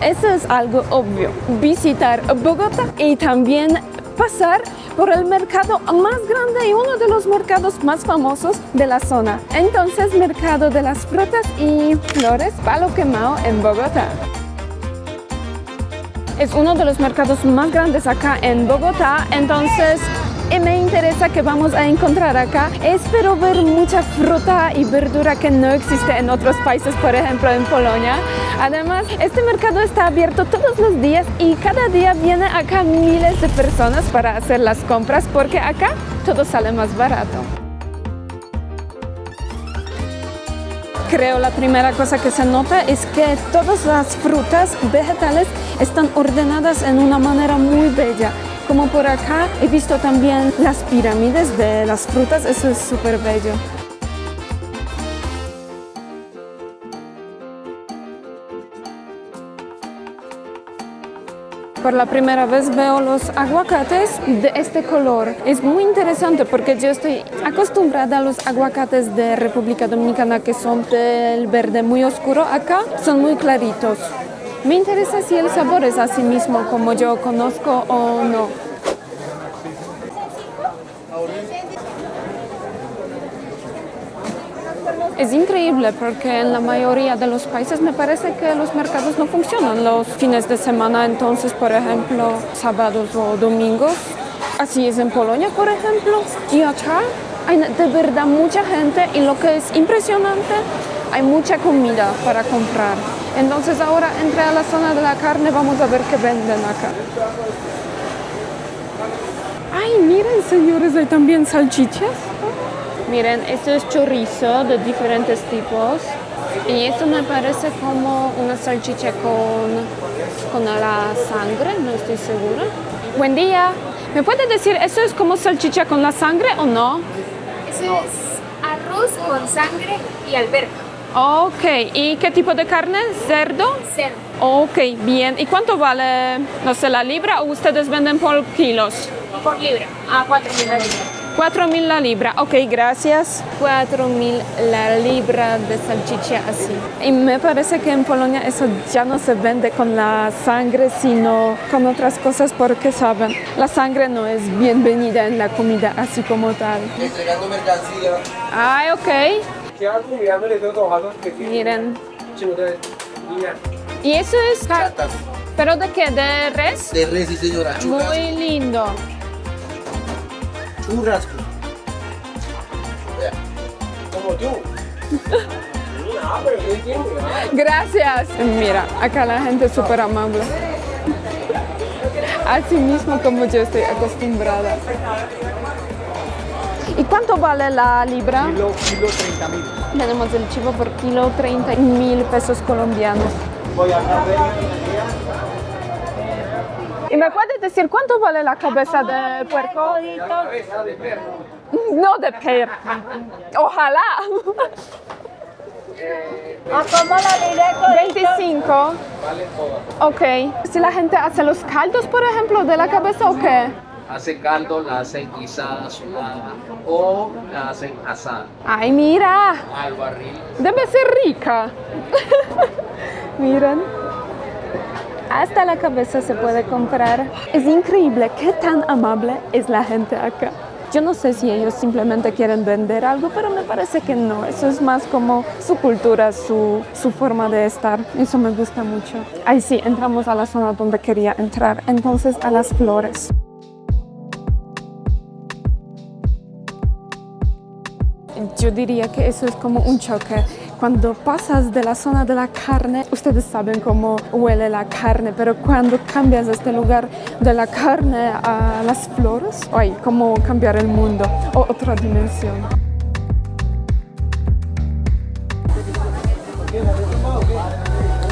eso es algo obvio. Visitar Bogotá y también pasar por el mercado más grande y uno de los mercados más famosos de la zona. Entonces, Mercado de las Frutas y Flores, Palo Quemado en Bogotá. Es uno de los mercados más grandes acá en Bogotá, entonces me interesa que vamos a encontrar acá. Espero ver mucha fruta y verdura que no existe en otros países, por ejemplo en Polonia. Además, este mercado está abierto todos los días y cada día vienen acá miles de personas para hacer las compras porque acá todo sale más barato. Creo la primera cosa que se nota es que todas las frutas vegetales están ordenadas en una manera muy bella. Como por acá he visto también las pirámides de las frutas, eso es súper bello. Por la primera vez veo los aguacates de este color. Es muy interesante porque yo estoy acostumbrada a los aguacates de República Dominicana que son del verde muy oscuro. Acá son muy claritos. Me interesa si el sabor es así mismo como yo conozco o no. Es increíble porque en la mayoría de los países me parece que los mercados no funcionan los fines de semana, entonces, por ejemplo, sábados o domingos. Así es en Polonia, por ejemplo. Y acá hay de verdad mucha gente y lo que es impresionante, hay mucha comida para comprar. Entonces ahora entré a la zona de la carne, vamos a ver qué venden acá. Ay, miren señores, hay también salchichas. Miren, esto es chorizo de diferentes tipos y esto me parece como una salchicha con la sangre, no estoy segura. Buen día, ¿me puede decir, eso es como salchicha con la sangre o no? Eso es arroz con sangre y alberja. Ok, ¿y qué tipo de carne? ¿Cerdo? Cerdo. Ok, bien. ¿Y cuánto vale, no sé, la libra o ustedes venden por kilos? Por libra, a 4.000 la libra. 4.000 la libra, ok, gracias. 4.000 la libra de salchicha así. Y me parece que en Polonia eso ya no se vende con la sangre, sino con otras cosas porque, saben, la sangre no es bienvenida en la comida así como tal. Entregando mercancía. Ay, ok. Miren. Miren. ¿Y eso es Chatas. ¿Pero de qué? ¿De res? De res, sí señora. Churrasco. Muy lindo. Churrasco. Como tú. Pero ¿qué tiempo? Gracias. Mira, acá la gente es súper amable. Así mismo como yo estoy acostumbrada. ¿Y cuánto vale la libra? Kilo 30.000. Tenemos el chivo por kilo 30.000 pesos colombianos. Voy a ver. ¿Y me puedes decir cuánto vale la cabeza de puerco? Cabeza de perro. No de perro. Ojalá. ¿Cómo la diré? 25. Vale todo. Ok. Si la gente hace los caldos, por ejemplo, de la cabeza o qué? Hacen caldo, la hacen guisada, sudada o la hacen asada Ay, mira. al barril. Debe ser rica. Miren. Hasta la cabeza se puede comprar. Es increíble qué tan amable es la gente acá. Yo no sé si ellos simplemente quieren vender algo, pero me parece que no. Eso es más como su cultura, su forma de estar. Eso me gusta mucho. Ahí sí, entramos a la zona donde quería entrar. Entonces, a las flores. Yo diría que eso es como un choque. Cuando pasas de la zona de la carne, ustedes saben cómo huele la carne, pero cuando cambias este lugar de la carne a las flores, ay, cómo cambiar el mundo, o otra dimensión.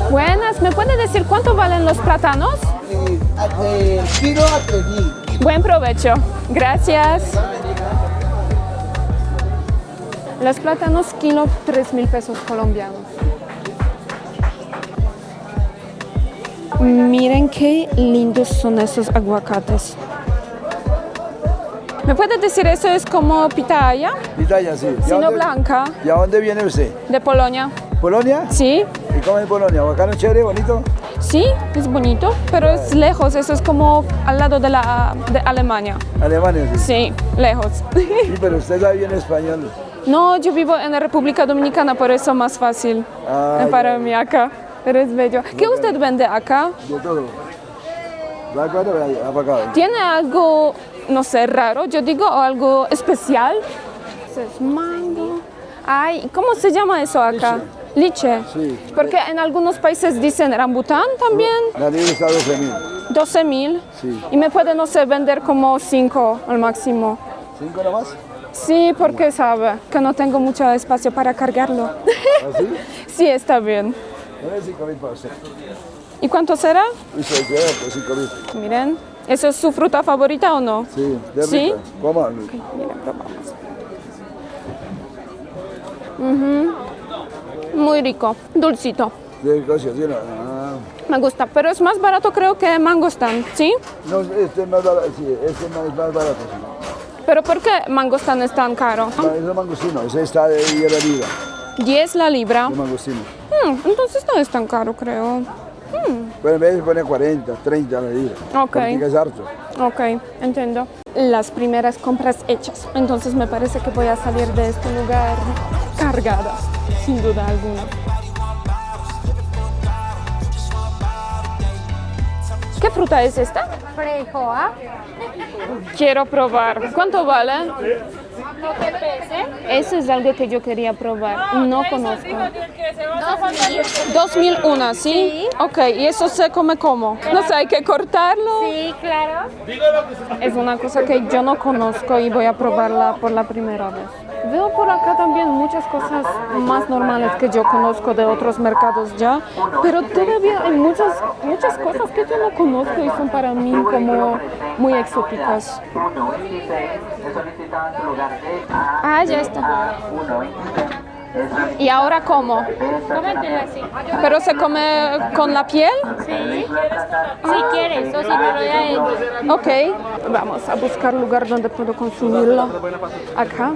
Buenas, ¿me puede decir cuánto valen los plátanos? Kilo a 3.000. Buen provecho, gracias. Los plátanos kilo 3.000 pesos colombianos. Miren qué lindos son esos aguacates. ¿Me puede decir eso es como pitaya? Pitaya, sí. Sino blanca, ¿Y a dónde viene usted? de Polonia. ¿Polonia? ¿Sí? ¿Y cómo es Polonia? ¿Bacano, chévere, bonito? Sí, es bonito, pero es lejos, eso es como al lado de Alemania. Alemania, sí. Sí, lejos. Sí, pero usted sabe bien español. No, yo vivo en la República Dominicana, por eso más fácil para mí acá. Pero es bello. ¿Qué usted vende acá? De todo. ¿Va a cuánto? Apagado. ¿Tiene algo, no sé, raro, yo digo, o algo especial? Eso es mango. Ay, ¿cómo se llama eso acá? Liche. Sí. Porque en algunos países dicen rambután también. La libra está 12.000. 12.000. Sí. Y me puede, no sé, vender como 5 al máximo. ¿5 nomás? Sí, porque sabe que no tengo mucho espacio para cargarlo. ¿Así? Sí, está bien. Dame 5.000 para usted. ¿Y cuánto será? Y se queda por 5.000. Miren, ¿eso es su fruta favorita o no? Sí, de ¿Sí? rica. Coma. Miren, probamos. Muy rico, dulcito. De coche, ¿sí? Ah. Me gusta, pero es más barato creo que mangostán, ¿sí? No, este es más barato, sí, este es más barato. Sí. ¿Pero por qué mangostán es tan caro? No, es de mangostino, ese está de 10 la libra, 10 la libra. de mangostino. Entonces no es tan caro, creo. Pero en vez de poner 40, 30 la libra. Ok. Porque es harto. Ok, entiendo. Las primeras compras hechas. Entonces me parece que voy a salir de este lugar cargada, sin duda alguna. ¿Qué fruta es esta? Freijoa. Quiero probar. ¿Cuánto vale? ¿No te pese? Eso es algo que yo quería probar. No conozco. 2.000. 2001, ¿sí? Sí. Ok, ¿y eso se come cómo? No sé, hay que cortarlo. Sí, claro. Es una cosa que yo no conozco y voy a probarla por la primera vez. Veo por acá también muchas cosas más normales que yo conozco de otros mercados ya, pero todavía hay muchas cosas que yo no conozco y son para mí como muy exóticas. Ah, ya está. ¿Y ahora cómo? Cómetela así. ¿Pero se come con la piel? Sí. Si quieres, o si no lo ya hecho. Ok, vamos a buscar lugar donde puedo consumirlo. Acá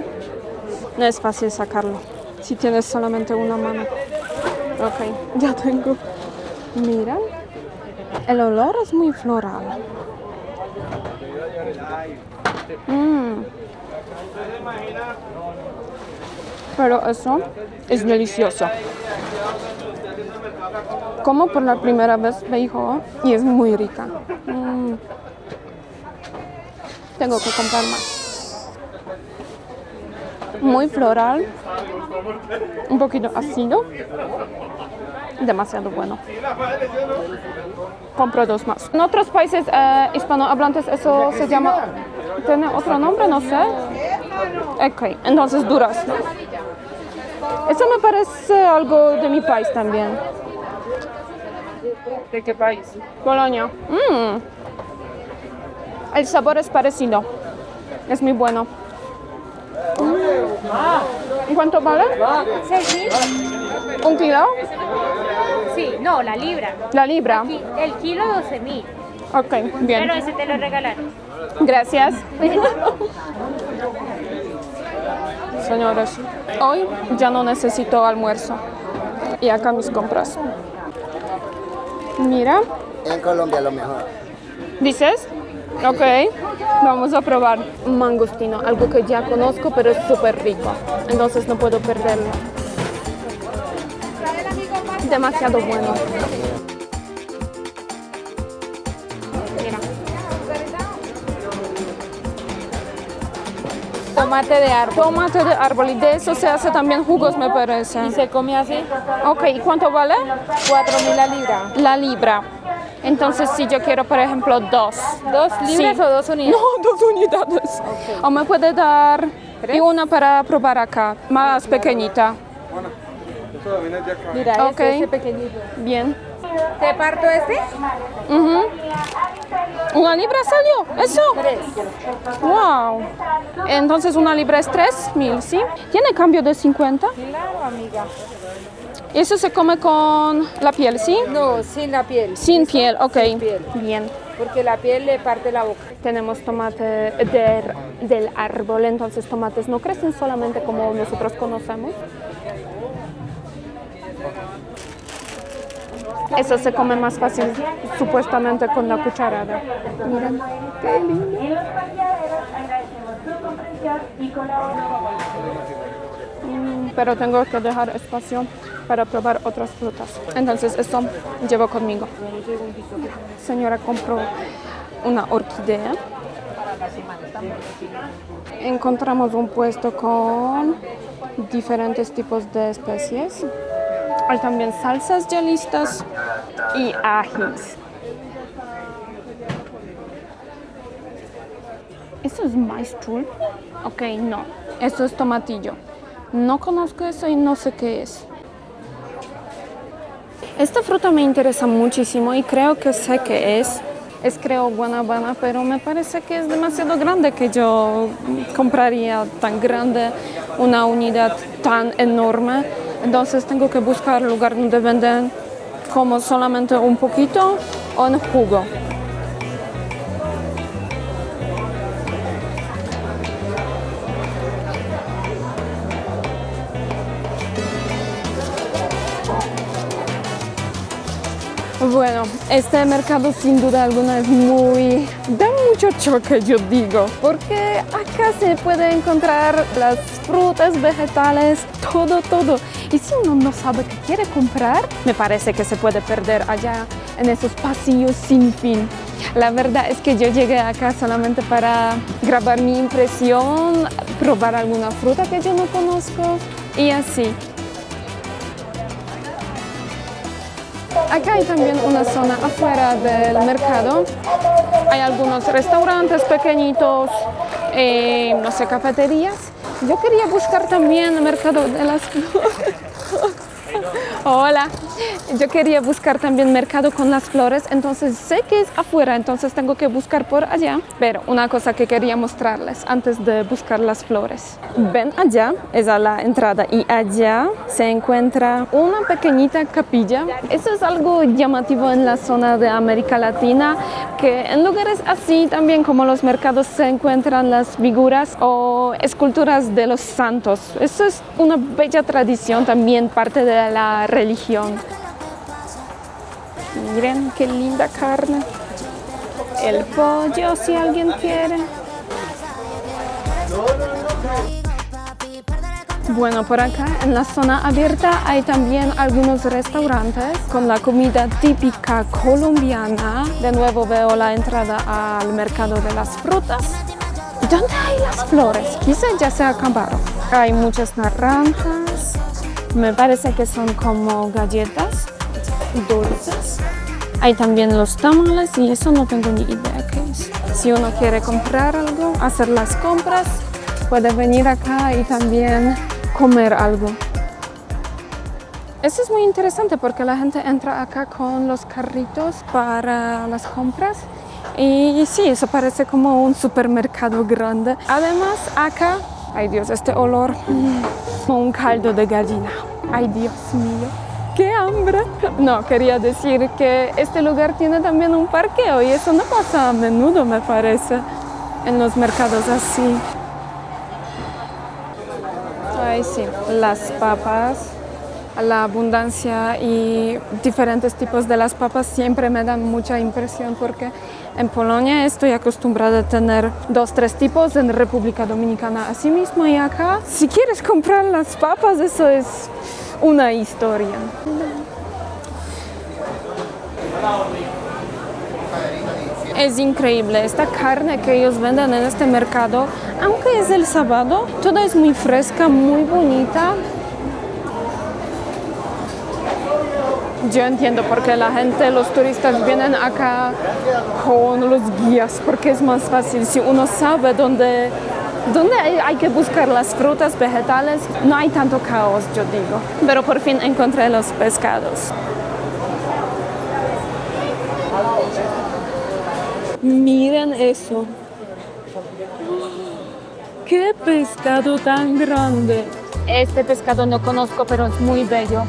no es fácil sacarlo si tienes solamente una mano. Ok, ya tengo. Mira, el olor es muy floral. Pero eso es delicioso. Como por la primera vez Feijoa y es muy rica. Tengo que comprar más. Muy floral, un poquito ácido, demasiado bueno. Compro 2 más. En otros países hispanohablantes eso se llama, ¿tiene otro nombre? No sé. Ok, entonces durazno. Eso me parece algo de mi país también. ¿De qué país? Polonia. El sabor es parecido. Es muy bueno. ¿Cuánto vale? 6.000. ¿1 kilo? Sí, no, la libra. La libra. El kilo 12.000. Ok, bien. Pero ese te lo regalaron. Gracias. Señores, hoy ya no necesito almuerzo. Y acá mis compras. Mira, En Colombia lo mejor. ¿dices? Ok, vamos a probar mangostino, algo que ya conozco, pero es súper rico. Entonces no puedo perderlo. Demasiado bueno. Mira. Tomate de árbol. Tomate de árbol y de eso se hace también jugos, me parece. ¿Y se come así? Ok, ¿y cuánto vale? 4.000 la libra. La libra. Entonces, si yo quiero, por ejemplo, 2. ¿2 libras Sí. o 2 unidades? No, 2 unidades. O me puede dar y una para probar acá, más pequeñita. Mira, Ok. ese pequeñito. Bien. ¿Te parto este? ¿Una libra salió? ¿Eso? 3. Wow. Entonces, una libra es 3.000, ¿sí? ¿Tiene cambio de 50? Claro, amiga. Eso se come con la piel, ¿sí? No, sin la piel. Sin piel, ok. Sin piel. Bien. Porque la piel le parte la boca. Tenemos tomate del árbol, entonces tomates no crecen solamente como nosotros conocemos. Eso se come más fácil, supuestamente, con la cucharada. Miren, qué lindo. Pero tengo que dejar espacio para probar otras frutas. Entonces, eso llevo conmigo. Señora compró una orquídea. Encontramos un puesto con diferentes tipos de especies. Hay también salsas ya listas y ajís. ¿Eso es maíz chul? Ok, no. Esto es tomatillo. No conozco eso y no sé qué es. Esta fruta me interesa muchísimo y creo que sé qué es. Es creo guanábana, pero me parece que es demasiado grande que yo compraría tan grande, una unidad tan enorme. Entonces tengo que buscar lugar donde venden como solamente un poquito o en jugo. Bueno, este mercado sin duda alguna es da mucho choque, yo digo, porque acá se puede encontrar las frutas, vegetales, todo. Y si uno no sabe qué quiere comprar, me parece que se puede perder allá en esos pasillos sin fin. La verdad es que yo llegué acá solamente para grabar mi impresión, probar alguna fruta que yo no conozco y así. Acá hay también una zona afuera del mercado. Hay algunos restaurantes pequeñitos, no sé, cafeterías. Yo quería buscar también el mercado de las flores. Hola, yo quería buscar también mercado con las flores, entonces sé que es afuera, entonces tengo que buscar por allá. Pero una cosa que quería mostrarles antes de buscar las flores. Ven allá, es a la entrada y allá se encuentra una pequeñita capilla. Eso es algo llamativo en la zona de América Latina, que en lugares así también como los mercados se encuentran las figuras o esculturas de los santos. Eso es una bella tradición, también parte de la religión. Miren qué linda carne. El pollo, si alguien quiere. Bueno, por acá en la zona abierta hay también algunos restaurantes con la comida típica colombiana. De nuevo veo la entrada al mercado de las frutas. ¿Dónde hay las flores? Quizá ya se acabaron. Hay muchas naranjas. Me parece que son como galletas dulces. Hay también los tamales y eso no tengo ni idea qué es. Si uno quiere comprar algo, hacer las compras, puede venir acá y también comer algo. Eso es muy interesante porque la gente entra acá con los carritos para las compras. Y sí, eso parece como un supermercado grande. Además, acá, ay Dios, este olor, como un caldo de gallina. Ay Dios mío, qué hambre. No, quería decir que este lugar tiene también un parqueo y eso no pasa a menudo, me parece, en los mercados así. Ay sí, las papas. La abundancia y diferentes tipos de las papas siempre me dan mucha impresión porque en Polonia estoy acostumbrada a tener 2, 3 tipos, en República Dominicana así mismo y acá si quieres comprar las papas eso es una historia. Es increíble esta carne que ellos venden en este mercado, aunque es el sábado, toda es muy fresca, muy bonita. Yo entiendo por qué la gente, los turistas vienen acá con los guías, porque es más fácil. Si uno sabe dónde hay que buscar las frutas, vegetales, no hay tanto caos, yo digo. Pero por fin encontré los pescados. Miren eso. ¡Qué pescado tan grande! Este pescado no conozco, pero es muy bello.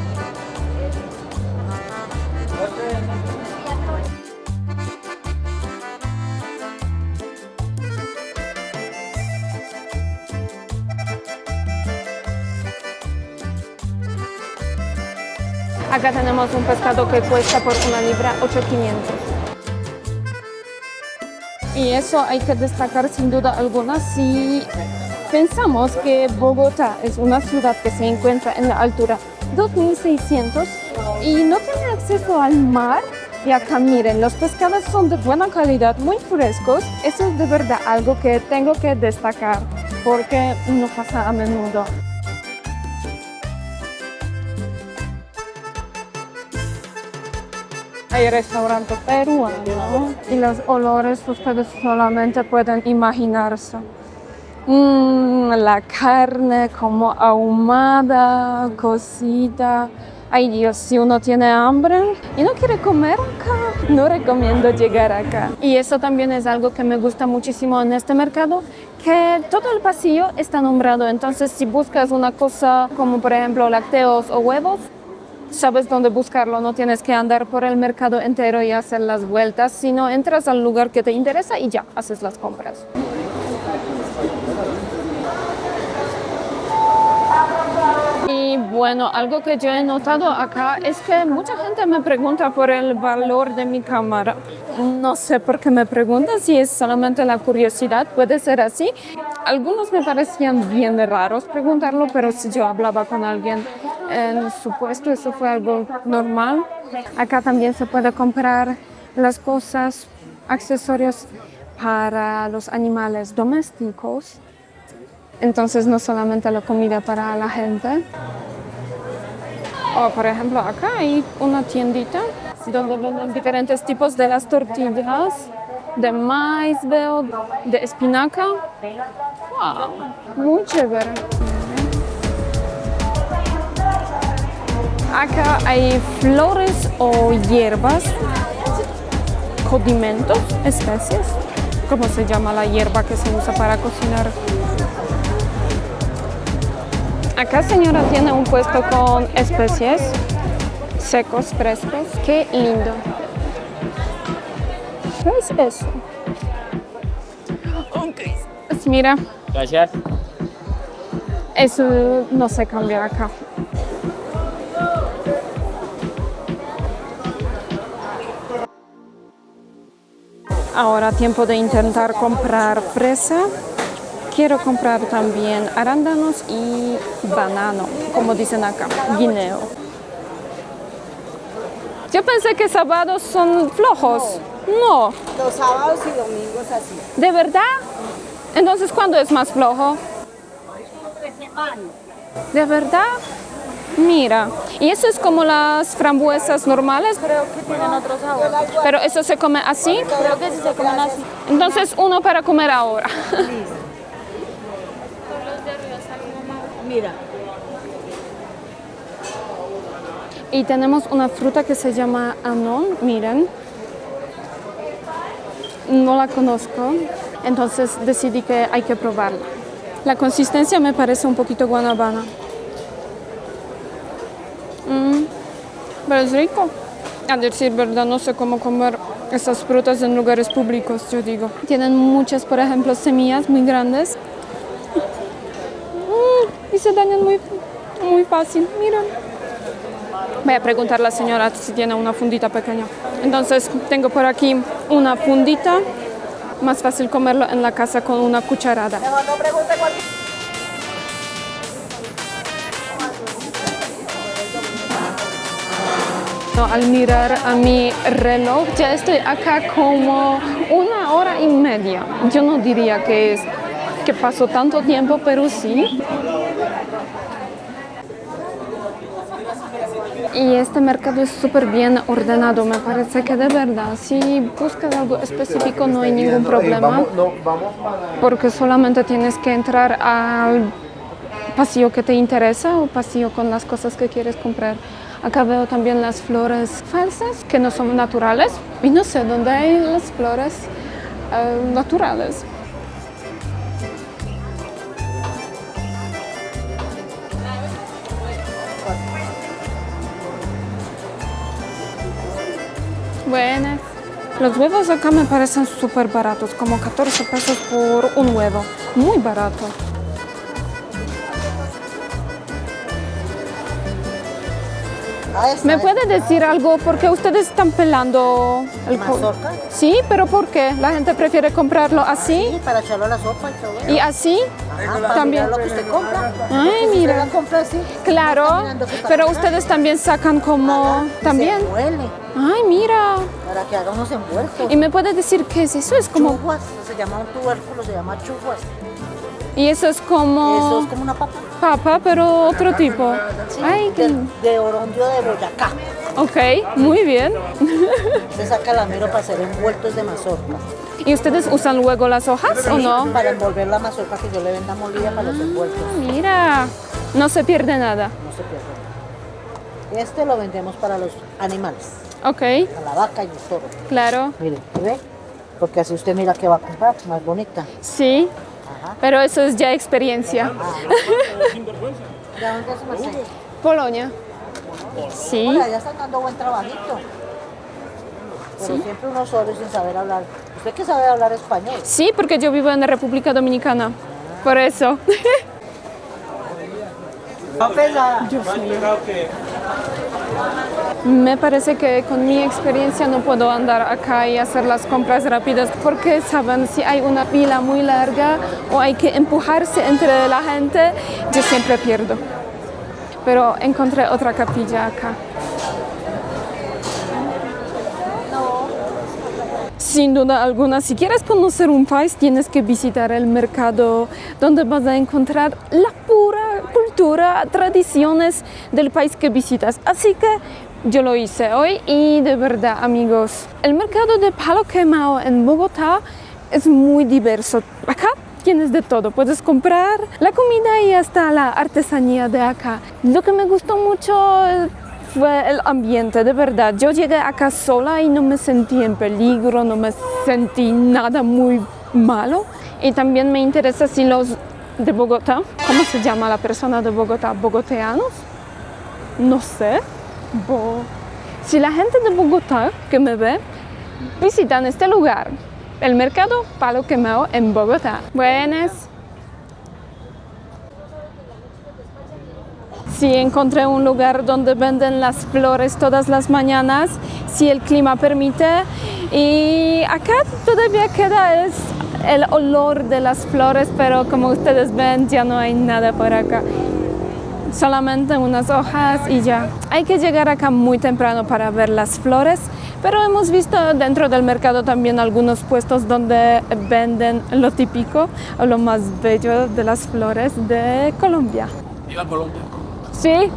Acá tenemos un pescado que cuesta por una libra 8.500. Y eso hay que destacar sin duda alguna si pensamos que Bogotá es una ciudad que se encuentra en la altura 2.600 y no tiene acceso al mar. Y acá miren, los pescados son de buena calidad, muy frescos. Eso es de verdad algo que tengo que destacar porque no pasa a menudo. Hay restaurante peruano y los olores ustedes solamente pueden imaginarse. La carne como ahumada, cocida. Ay Dios, si uno tiene hambre y no quiere comer acá, no recomiendo llegar acá. Y eso también es algo que me gusta muchísimo en este mercado, que todo el pasillo está nombrado. Entonces, si buscas una cosa como por ejemplo lácteos o huevos, sabes dónde buscarlo, no tienes que andar por el mercado entero y hacer las vueltas, sino entras al lugar que te interesa y ya, haces las compras. Y bueno, algo que yo he notado acá es que mucha gente me pregunta por el valor de mi cámara. No sé por qué me preguntan, si es solamente la curiosidad, puede ser así. Algunos me parecían bien raros preguntarlo, pero si yo hablaba con alguien en su puesto, eso fue algo normal. Acá también se puede comprar las cosas, accesorios para los animales domésticos. Entonces no solamente la comida para la gente. O por ejemplo acá hay una tiendita donde venden diferentes tipos de las tortillas, de maíz, veo, de espinaca. Wow, muy chévere. Acá hay flores o hierbas, condimentos, especies. ¿Cómo se llama la hierba que se usa para cocinar? Acá señora tiene un puesto con especies secos, frescos. ¡Qué lindo! ¿Qué es eso? Okay. Mira. Gracias. Eso no se cambia acá. Ahora tiempo de intentar comprar fresa. Quiero comprar también arándanos y banano, como dicen acá, guineo. Yo pensé que sábados son flojos. No. Los sábados y domingos así. ¿De verdad? Entonces, ¿cuándo es más flojo? ¿De verdad? Mira, ¿y eso es como las frambuesas normales? Creo que tienen otro sabor. ¿Pero eso se come así? Creo que sí se comen así. Entonces, uno para comer ahora. Listo. Mira. Y tenemos una fruta que se llama anón, miren. No la conozco, entonces decidí que hay que probarla. La consistencia me parece un poquito guanabana. Pero es rico. A decir verdad, no sé cómo comer esas frutas en lugares públicos, yo digo. Tienen muchas, por ejemplo, semillas muy grandes. Y se dañan muy fácil, miren. Voy a preguntar a la señora si tiene una fundita pequeña. Entonces, tengo por aquí una fundita. Más fácil comerlo en la casa con una cucharada. Mejor no pregunte cuál. Al mirar a mi reloj, ya estoy acá como 1 hora y media. Yo no diría que pasó tanto tiempo, pero sí. Y este mercado es súper bien ordenado, me parece que de verdad, si buscas algo específico no hay ningún problema, porque solamente tienes que entrar al pasillo que te interesa o pasillo con las cosas que quieres comprar. Acá veo también las flores falsas, que no son naturales, y no sé dónde hay las flores naturales. Buenas. Los huevos acá me parecen súper baratos, como 14 pesos por un huevo. Muy barato. ¿Me puede decir algo? ¿Por qué ustedes están pelando el ¿Mazorca? Sí, pero ¿por qué? La gente prefiere comprarlo así Sí, para echarlo a la sopa y todo. y así. Ajá, para también. mirar lo que usted compra. Ay, Entonces, mira. Usted la compra así. Claro, está mirando qué está pero comprando. ustedes también sacan como Ajá, y también. Se huele Ay, mira. para que haga unos envueltos. ¿Y me puede decir qué es eso? Es como Chuguas, se llama un tubérculo, se llama chuguas. y eso es como Eso es como una papa. papa, pero otro tipo. Sí, Ay, qué de Orondio de Boyacá. ok, muy bien. Se saca la mero para hacer envueltos de mazorca. ¿Y ustedes usan luego las hojas o no? Para envolver la mazorca que yo le venda molida para los envueltos. Mira, no se pierde nada. No se pierde. Este lo vendemos para los animales, Ok, a la vaca y el toro. claro. Mire, ¿ve? Porque así usted mira qué va a comprar, más bonita. Sí, Ajá. pero eso es ya experiencia. ¿Ya dónde se me hace? Polonia. Sí. Hola, ya están dando buen trabajito. Pero siempre uno solo y sin saber hablar. ¿Usted que sabe hablar español? Sí, porque yo vivo en la República Dominicana. Por eso. Me parece que con mi experiencia no puedo andar acá y hacer las compras rápidas porque saben si hay una fila muy larga o hay que empujarse entre la gente, yo siempre pierdo. Pero encontré otra capilla acá. Sin duda alguna, si quieres conocer un país, tienes que visitar el mercado donde vas a encontrar la pura cultura, tradiciones del país que visitas. Así que yo lo hice hoy y de verdad, amigos, el mercado de Palo Quemado en Bogotá es muy diverso. Acá tienes de todo, puedes comprar la comida y hasta la artesanía de acá. Lo que me gustó mucho fue el ambiente, de verdad. Yo llegué acá sola y no me sentí en peligro, no me sentí nada muy malo. Y también me interesa si los de Bogotá, ¿cómo se llama la persona de Bogotá? ¿Bogoteanos? No sé. Si la gente de Bogotá que me ve visitan este lugar, el mercado Palo Quemado en Bogotá. Buenas. Sí, encontré un lugar donde venden las flores todas las mañanas, si el clima permite. Y acá todavía queda el olor de las flores, pero como ustedes ven, ya no hay nada por acá. Solamente unas hojas y ya. Hay que llegar acá muy temprano para ver las flores, pero hemos visto dentro del mercado también algunos puestos donde venden lo típico o lo más bello de las flores de Colombia. Viva Colombia. Sí,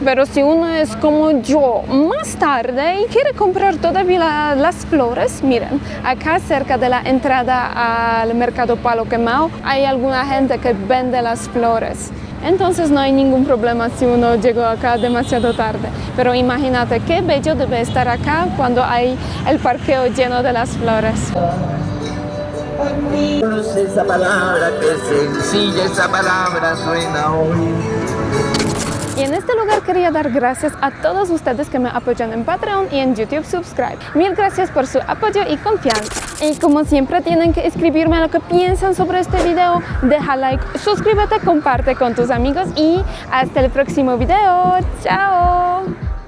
pero si uno es como yo más tarde y quiere comprar todavía las flores, miren, acá cerca de la entrada al mercado Palo Quemado hay alguna gente que vende las flores. Entonces no hay ningún problema si uno llegó acá demasiado tarde. Pero imagínate qué bello debe estar acá cuando hay el parqueo lleno de las flores. Esa palabra que sencilla, esa palabra suena hoy. Y en este lugar quería dar gracias a todos ustedes que me apoyan en Patreon y en YouTube Subscribe. Mil gracias por su apoyo y confianza. Y como siempre tienen que escribirme lo que piensan sobre este video. Deja like, suscríbete, comparte con tus amigos y hasta el próximo video. ¡Chao!